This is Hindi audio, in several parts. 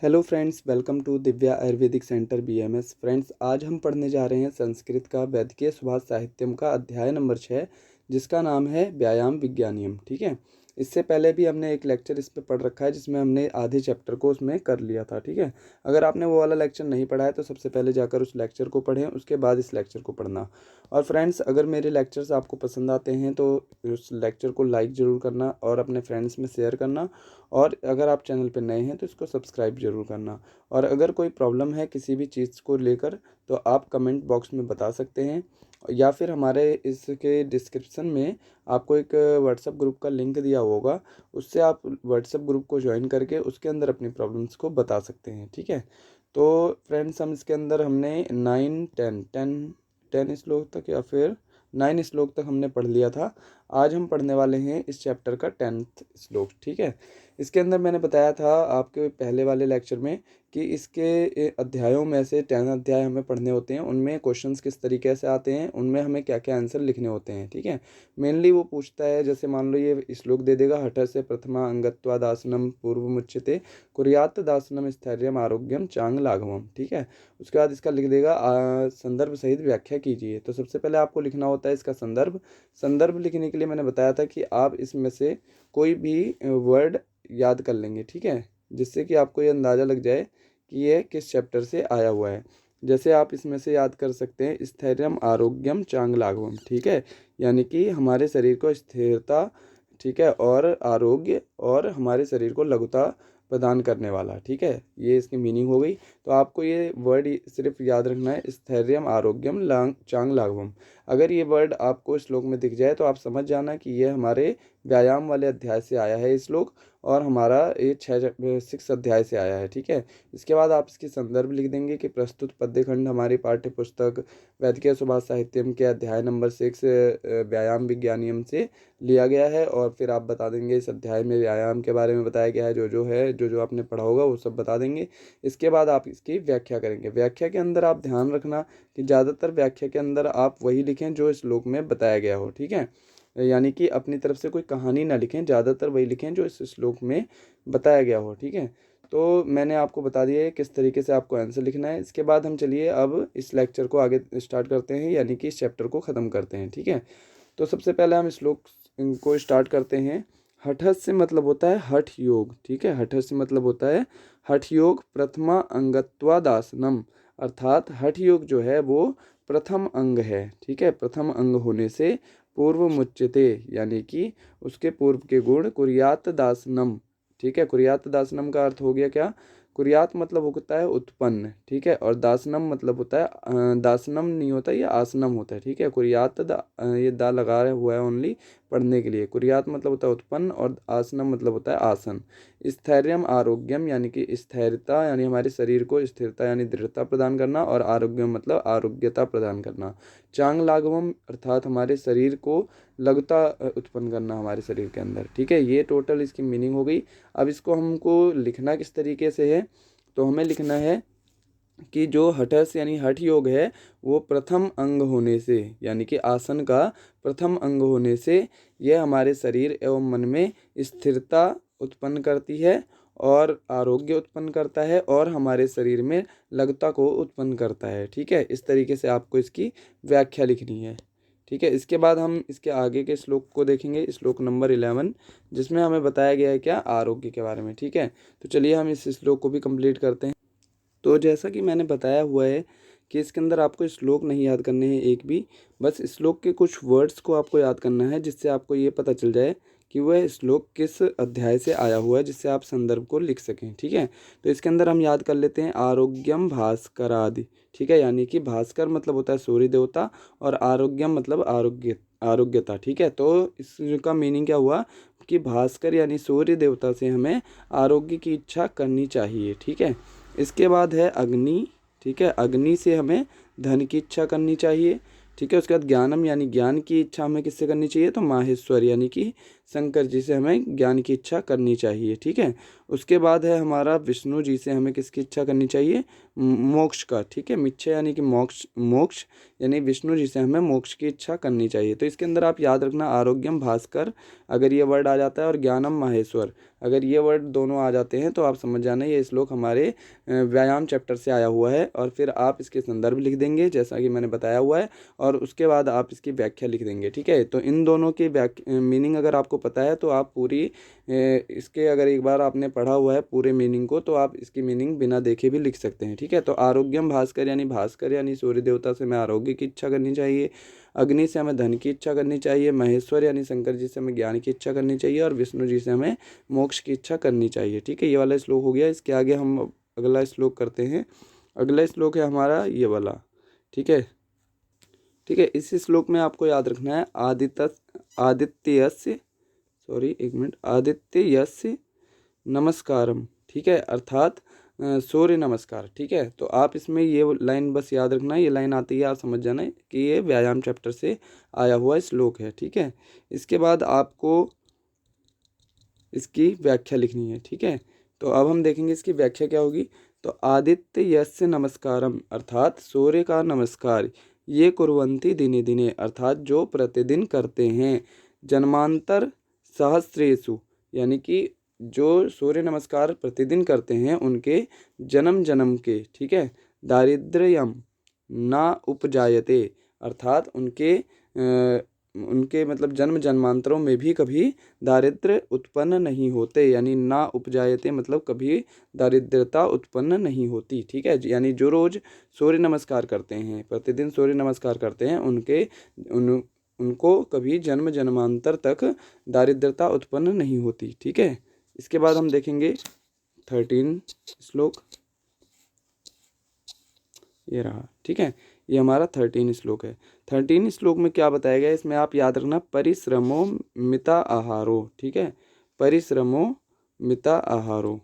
Hello friends, welcome to Divya Ayurvedic centre BMS. Friends, आज हम पढ़ने जा रहे हैं संस्कृत का वैदिकीय सुभाष साहित्यम का अध्याय नंबर 6, जिसका नाम है व्यायाम विज्ञानियम। ठीक है। इससे पहले भी हमने एक लेक्चर इस पे पढ़ रखा है, जिसमें हमने आधे चैप्टर को उसमें कर लिया था। ठीक है। अगर आपने वो वाला लेक्चर नहीं पढ़ा है तो सबसे पहले जाकर उस लेक्चर को पढ़ें, उसके बाद इस लेक्चर को पढ़ना। और फ्रेंड्स, अगर मेरे लेक्चर्स आपको पसंद आते हैं तो उस लेक्चर को लाइक ज़रूर करना और अपने फ्रेंड्स में शेयर करना। और अगर आप चैनल पर नए हैं तो इसको सब्सक्राइब जरूर करना। और अगर कोई प्रॉब्लम है किसी भी चीज़ को लेकर तो आप कमेंट बॉक्स में बता सकते हैं, या फिर हमारे इसके डिस्क्रिप्शन में आपको एक व्हाट्सएप ग्रुप का लिंक दिया होगा, उससे आप व्हाट्सएप ग्रुप को ज्वाइन करके उसके अंदर अपनी प्रॉब्लम्स को बता सकते हैं। ठीक है। तो फ्रेंड्स, हम इसके अंदर हमने 10 श्लोक तक या फिर 9 श्लोक तक हमने पढ़ लिया था। आज हम पढ़ने वाले हैं इस चैप्टर का 10th श्लोक। ठीक है। इसके अंदर मैंने बताया था आपके पहले वाले लेक्चर में कि इसके अध्यायों में से 10 अध्याय हमें पढ़ने होते हैं, उनमें क्वेश्चंस किस तरीके से आते हैं, उनमें हमें क्या क्या आंसर लिखने होते हैं। ठीक है। मेनली वो पूछता है, जैसे मान लो ये श्लोक दे देगा, हठ से प्रथमा अंगत्वादासनम पूर्व मुच्यते कुर्यात दासनम स्थैर्यम आरोग्यम चांग लाघवम। ठीक है। उसके बाद इसका लिख देगा संदर्भ सहित व्याख्या कीजिए। तो सबसे पहले आपको लिखना होता है इसका संदर्भ। संदर्भ लिखने के लिए मैंने बताया था कि आप इसमें से कोई भी वर्ड याद कर लेंगे। ठीक है। जिससे कि आपको ये अंदाज़ा लग जाए कि ये किस चैप्टर से आया हुआ है। जैसे आप इसमें से याद कर सकते हैं, स्थैर्यम आरोग्यम चांग लाघवम। ठीक है। यानी कि हमारे शरीर को स्थिरता, ठीक है, और आरोग्य, और हमारे शरीर को लघुता प्रदान करने वाला। ठीक है। ये इसकी मीनिंग हो गई। तो आपको ये वर्ड सिर्फ याद रखना है, स्थैर्यम आरोग्यम चांग लाघवम। अगर ये वर्ड आपको श्लोक में दिख जाए तो आप समझ जाना कि ये हमारे व्यायाम वाले अध्याय से आया है ये श्लोक, और हमारा ये 6 अध्याय से आया है। ठीक है। इसके बाद आप इसकी संदर्भ लिख देंगे कि प्रस्तुत पद्यखंड हमारी पाठ्य पुस्तक वैदिकीय सुभाष साहित्यम के अध्याय नंबर 6 व्यायाम विज्ञानियम से लिया गया है। और फिर आप बता देंगे इस अध्याय में व्यायाम के बारे में बताया गया है, जो जो आपने पढ़ा होगा वो सब बता देंगे। इसके बाद आप इसकी व्याख्या करेंगे। व्याख्या के अंदर आप ध्यान रखना कि ज़्यादातर व्याख्या के अंदर आप वही लिखें जो इस श्लोक में बताया गया हो। ठीक है। यानी कि अपनी तरफ से कोई कहानी ना लिखें, ज़्यादातर वही लिखें जो इस श्लोक में बताया गया हो। ठीक है। तो मैंने आपको बता दिया है किस तरीके से आपको आंसर लिखना है। इसके बाद हम चलिए अब इस लेक्चर को आगे स्टार्ट करते हैं, यानी कि इस चैप्टर को ख़त्म करते हैं। ठीक है। तो सबसे पहले हम श्लोक को स्टार्ट करते हैं। हठस से मतलब होता है हठ योग। ठीक है। हठस से मतलब होता है हठ योग प्रथमा अंगत्वादासनम, अर्थात हठ योग जो है वो प्रथम अंग है। ठीक है। प्रथम अंग होने से पूर्व मुच्यते, यानी कि उसके पूर्व के गुण कुर्यात दासनम। ठीक है। कुर्यात दासनम का अर्थ हो गया क्या? कुर्यात मतलब होता है उत्पन्न। ठीक है। और दासनम मतलब होता है दासनम नहीं होता, ये आसनम होता है। ठीक है। कुर्यात ये दा लगा हुआ है ओनली पढ़ने के लिए। कुर्यात मतलब होता है उत्पन्न, और आसनम मतलब होता है आसन। स्थैर्यम आरोग्यम, यानी कि स्थिरता, यानी हमारे शरीर को स्थिरता यानी दृढ़ता प्रदान करना, और आरोग्यम मतलब आरोग्यता प्रदान करना। चांग लाघवम अर्थात हमारे शरीर को लघुता उत्पन्न करना हमारे शरीर के अंदर। ठीक है। ये टोटल इसकी मीनिंग हो गई। अब इसको हमको लिखना किस तरीके से है, तो हमें लिखना है कि जो हठस यानी हठ योग है वो प्रथम अंग होने से, यानी कि आसन का प्रथम अंग होने से यह हमारे शरीर एवं मन में स्थिरता उत्पन्न करती है, और आरोग्य उत्पन्न करता है, और हमारे शरीर में लघुता को उत्पन्न करता है। ठीक है। इस तरीके से आपको इसकी व्याख्या लिखनी है। ठीक है। इसके बाद हम इसके आगे के श्लोक को देखेंगे, श्लोक नंबर 11, जिसमें हमें बताया गया है क्या, आरोग्य के बारे में। ठीक है। तो चलिए हम इस श्लोक को भी कंप्लीट करते हैं। तो जैसा कि मैंने बताया हुआ है कि इसके अंदर आपको श्लोक नहीं याद करने हैं एक भी, बस श्लोक के कुछ वर्ड्स को आपको याद करना है, जिससे आपको ये पता चल जाए कि वह श्लोक किस अध्याय से आया हुआ है, जिससे आप संदर्भ को लिख सकें। ठीक है। तो इसके अंदर हम याद कर लेते हैं आरोग्यम भास्कर आदि। ठीक है। यानी कि भास्कर मतलब होता है सूर्य देवता, और आरोग्यम मतलब आरोग्यता। ठीक है। तो इसका मीनिंग क्या हुआ कि भास्कर यानी सूर्य देवता से हमें आरोग्य की इच्छा करनी चाहिए। ठीक है। इसके बाद है अग्नि। ठीक है। अग्नि से हमें धन की इच्छा करनी चाहिए। ठीक है। उसके बाद ज्ञानम यानी ज्ञान की इच्छा हमें किससे करनी चाहिए, तो माहेश्वर यानी कि शंकर जी से हमें ज्ञान की इच्छा करनी चाहिए। ठीक है। उसके बाद है हमारा विष्णु जी से हमें किसकी इच्छा करनी चाहिए, मोक्ष का, ठीक है। मिच्छा यानी कि मोक्ष, मोक्ष यानी विष्णु जी से हमें मोक्ष की इच्छा करनी चाहिए। तो इसके अंदर आप याद रखना आरोग्यम भास्कर अगर ये वर्ड आ जाता है और ज्ञानम माहेश्वर अगर ये वर्ड दोनों आ जाते हैं तो आप समझ जाना ये श्लोक हमारे व्यायाम चैप्टर से आया हुआ है। और फिर आप इसके संदर्भ लिख देंगे जैसा कि मैंने बताया हुआ है और उसके बाद आप इसकी व्याख्या लिख देंगे, ठीक है। तो इन दोनों की मीनिंग अगर आपको पता है तो आप पूरी इसके अगर एक बार आपने पढ़ा हुआ है पूरे मीनिंग को तो आप इसकी मीनिंग बिना देखे भी लिख सकते हैं, ठीक है। तो आरोग्यम भास्कर यानी सूर्य देवता से हमें आरोग्य की इच्छा करनी चाहिए, अग्नि से हमें धन की इच्छा करनी चाहिए, महेश्वर यानी शंकर जी से हमें ज्ञान की इच्छा करनी चाहिए और विष्णु जी से हमें मोक्ष की इच्छा करनी चाहिए, ठीक है। ये वाला श्लोक हो गया। इसके आगे हम अगला श्लोक करते हैं। अगला श्लोक है हमारा ये वाला, ठीक है, ठीक है। इस श्लोक में आपको याद रखना है आदित्यस्य सॉरी एक मिनट आदित्यस्य नमस्कारम, ठीक है, अर्थात सूर्य नमस्कार, ठीक है। तो आप इसमें ये लाइन बस याद रखना, ये लाइन आती है आप समझ जाना कि ये व्यायाम चैप्टर से आया हुआ श्लोक है, ठीक है। इसके बाद आपको इसकी व्याख्या लिखनी है, ठीक है। तो अब हम देखेंगे इसकी व्याख्या क्या होगी। तो आदित्य यस्य नमस्कारम अर्थात सूर्य का नमस्कार, ये कुर्वन्ति दिने दिने अर्थात जो प्रतिदिन करते हैं, जन्मांतर सहस्रेषु यानी कि जो सूर्य नमस्कार प्रतिदिन करते हैं उनके जन्म जन्म के, ठीक है, दारिद्र्यम ना उपजायते अर्थात उनके मतलब जन्म जन्मांतरों में भी कभी दारिद्र्य उत्पन्न नहीं होते, यानी ना उपजायते मतलब कभी दारिद्र्यता उत्पन्न नहीं होती, ठीक है। यानी जो रोज सूर्य नमस्कार करते हैं, प्रतिदिन सूर्य नमस्कार करते हैं उनको कभी जन्म जन्मांतर तक दारिद्र्यता उत्पन्न नहीं होती, ठीक है। इसके बाद हम देखेंगे 13 श्लोक, ये रहा, ठीक है। ये हमारा 13 श्लोक है। 13 श्लोक में क्या बताया गया है इसमें आप याद रखना परिश्रमो मिता आहारो, ठीक है, परिश्रमो मिता आहारो,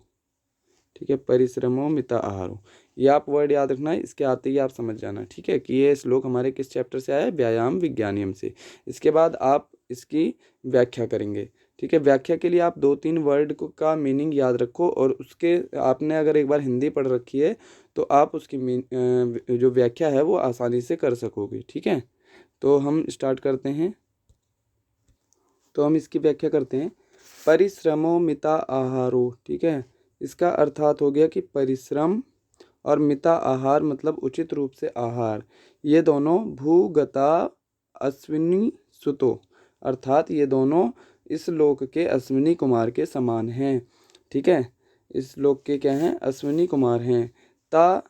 ठीक है, परिश्रमो मिता आहारो, ये आप वर्ड याद रखना है। इसके आते ही आप समझ जाना, ठीक है, कि ये श्लोक हमारे किस चैप्टर से आया है, व्यायाम विज्ञानियम से। इसके बाद आप इसकी व्याख्या करेंगे, ठीक है। व्याख्या के लिए आप 2-3 वर्ड का मीनिंग याद रखो और उसके आपने अगर एक बार हिंदी पढ़ रखी है तो आप उसकी जो व्याख्या है वो आसानी से कर सकोगे, ठीक है। तो हम स्टार्ट करते हैं। तो हम इसकी व्याख्या करते हैं। परिश्रमो मिता आहारो, ठीक है, इसका अर्थात हो गया कि परिश्रम और मिता आहार मतलब उचित रूप से आहार, ये दोनों भूगता अश्विनी सुतो अर्थात ये दोनों इस लोक के अश्विनी कुमार के समान हैं, ठीक है। इस लोक के क्या हैं, अश्विनी कुमार हैं। ता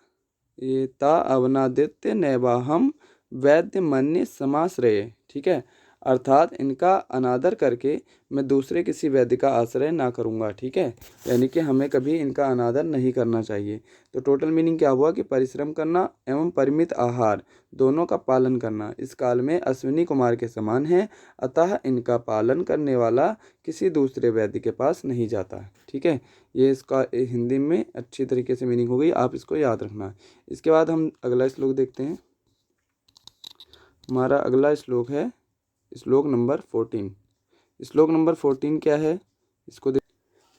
अवनादित्य नैवाहम वैद्य मन्य समाश्रय, ठीक है, अर्थात इनका अनादर करके मैं दूसरे किसी वैद्य का आश्रय ना करूँगा, ठीक है। यानी कि हमें कभी इनका अनादर नहीं करना चाहिए। तो टोटल मीनिंग क्या हुआ कि परिश्रम करना एवं परिमित आहार दोनों का पालन करना इस काल में अश्विनी कुमार के समान है, अतः इनका पालन करने वाला किसी दूसरे वैद्य के पास नहीं जाता, ठीक है। ये इसका हिंदी में अच्छी तरीके से मीनिंग हो गई, आप इसको याद रखना। इसके बाद हम अगला श्लोक देखते हैं। हमारा अगला श्लोक है श्लोक नंबर 14। श्लोक नंबर 14 क्या है इसको देख,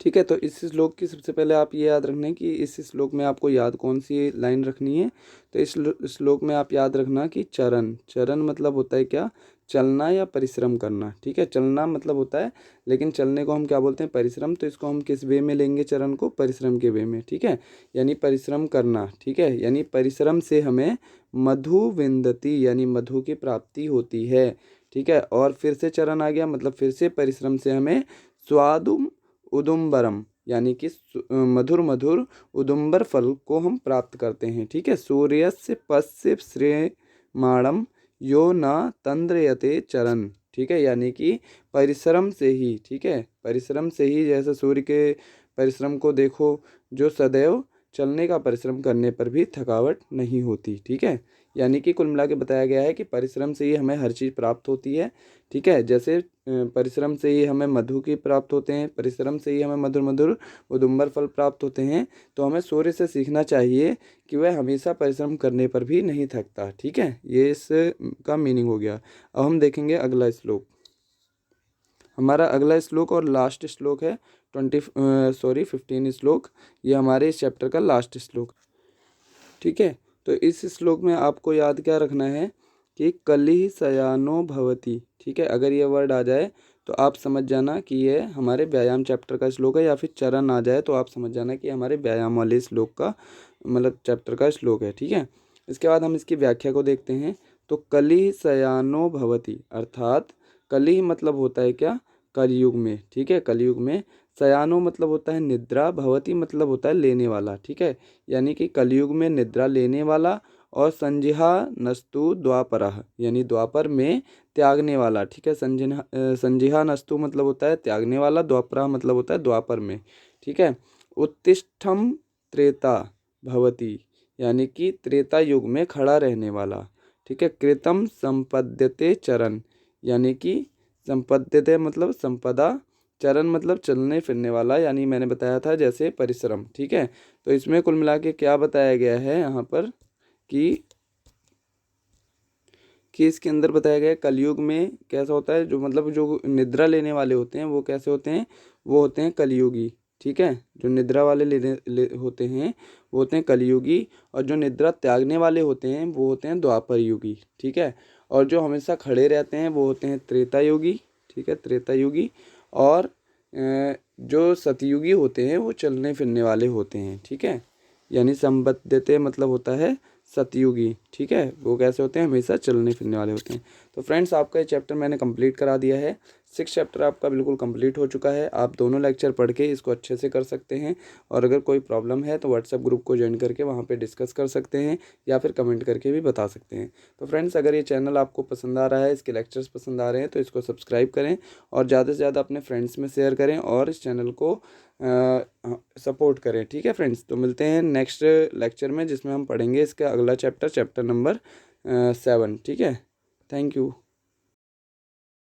ठीक है। तो इस श्लोक की सबसे पहले आप ये याद रखना है कि इस श्लोक में आपको याद कौन सी लाइन रखनी है। तो इस श्लोक में आप याद रखना कि चरण मतलब होता है क्या, चलना या परिश्रम करना, ठीक है। चलना मतलब होता है लेकिन चलने को हम क्या बोलते हैं, परिश्रम। तो इसको हम किस वे में लेंगे, चरण को परिश्रम के वे में, ठीक है, यानी परिश्रम करना, ठीक है। यानी परिश्रम से हमें मधु विंदति यानी मधु की प्राप्ति होती है, ठीक है। और फिर से चरण आ गया मतलब फिर से परिश्रम से हमें स्वादुम उदुम्बरम यानी कि मधुर मधुर उदुम्बर फल को हम प्राप्त करते हैं, ठीक है। सूर्यस्य पश्य श्रेमाणम यो न तंद्रयते चरण, ठीक है, यानी कि परिश्रम से ही, ठीक है, परिश्रम से ही जैसे सूर्य के परिश्रम को देखो जो सदैव चलने का परिश्रम करने पर भी थकावट नहीं होती, ठीक है। यानी कि कुल मिला के बताया गया है कि परिश्रम से ही हमें हर चीज़ प्राप्त होती है, ठीक है। जैसे परिश्रम से ही हमें मधु की प्राप्त होते हैं, परिश्रम से ही हमें मधुर मधुर उदुम्बर फल प्राप्त होते हैं। तो हमें सूर्य से सीखना चाहिए कि वह हमेशा परिश्रम करने पर भी नहीं थकता, ठीक है। ये इसका मीनिंग हो गया। अब हम देखेंगे अगला श्लोक। हमारा अगला श्लोक और लास्ट श्लोक है 15 श्लोक, ये हमारे इस चैप्टर का लास्ट श्लोक। ठीक है, तो इस श्लोक में आपको याद क्या रखना है कि कलिह शयानो भवति। ठीक है, अगर ये वर्ड आ जाए तो आप समझ जाना कि ये हमारे व्यायाम चैप्टर का श्लोक है, या फिर चरण आ जाए तो आप समझ जाना कि हमारे व्यायाम वाले श्लोक का मतलब चैप्टर का श्लोक है। ठीक है, इसके बाद हम इसकी व्याख्या को देखते हैं। तो कलिह शयानो भवति अर्थात कलिह मतलब होता है क्या, कलयुग में। ठीक है, कलयुग में। शयानो मतलब होता है निद्रा, भवति मतलब होता है लेने वाला। ठीक है, यानी कि कलयुग में निद्रा लेने वाला, और संजिहा नस्तु द्वापरः यानी द्वापर में त्यागने वाला। ठीक है, संजिहा नस्तु मतलब होता है त्यागने वाला, द्वापरः मतलब होता है द्वापर में। ठीक है, उत्तिष्ठम त्रेता भवति यानी कि त्रेता युग में खड़ा रहने वाला। ठीक है, कृतम संपद्यते चरण यानी कि संपद्यते मतलब संपदा, चरण मतलब चलने फिरने वाला, यानी मैंने बताया था जैसे परिश्रम। ठीक है, तो इसमें कुल मिला के क्या बताया गया है यहाँ पर कि इसके अंदर बताया गया है कलयुग में कैसा होता है, जो मतलब जो निद्रा लेने वाले होते हैं वो कैसे होते हैं, वो होते हैं कलयुगी। ठीक है, जो निद्रा वाले होते हैं वो होते हैं कलयुगी, और जो निद्रा त्यागने वाले होते हैं वो होते हैं द्वापर युगी। ठीक है, और जो हमेशा खड़े रहते हैं वो होते हैं त्रेता युगी। ठीक है, त्रेता युगी। और जो सतयुगी होते हैं वो चलने फिरने वाले होते हैं। ठीक है, यानी संबद्धते मतलब होता है सतयुगी। ठीक है, वो कैसे होते हैं, हमेशा चलने फिरने वाले होते हैं। तो फ्रेंड्स, आपका ये चैप्टर मैंने कंप्लीट करा दिया है। 6 चैप्टर आपका बिल्कुल कंप्लीट हो चुका है। आप दोनों लेक्चर पढ़ के इसको अच्छे से कर सकते हैं, और अगर कोई प्रॉब्लम है तो व्हाट्सएप ग्रुप को ज्वाइन करके वहाँ पे डिस्कस कर सकते हैं, या फिर कमेंट करके भी बता सकते हैं। तो फ्रेंड्स, अगर ये चैनल आपको पसंद आ रहा है, इसके लेक्चर्स पसंद आ रहे हैं, तो इसको सब्सक्राइब करें और ज़्यादा से ज़्यादा अपने फ्रेंड्स में शेयर करें, और इस चैनल को सपोर्ट करें। ठीक है फ्रेंड्स, तो मिलते हैं नेक्स्ट लेक्चर में, जिसमें हम पढ़ेंगे इसका अगला चैप्टर, चैप्टर नंबर 7। ठीक है, थैंक यू।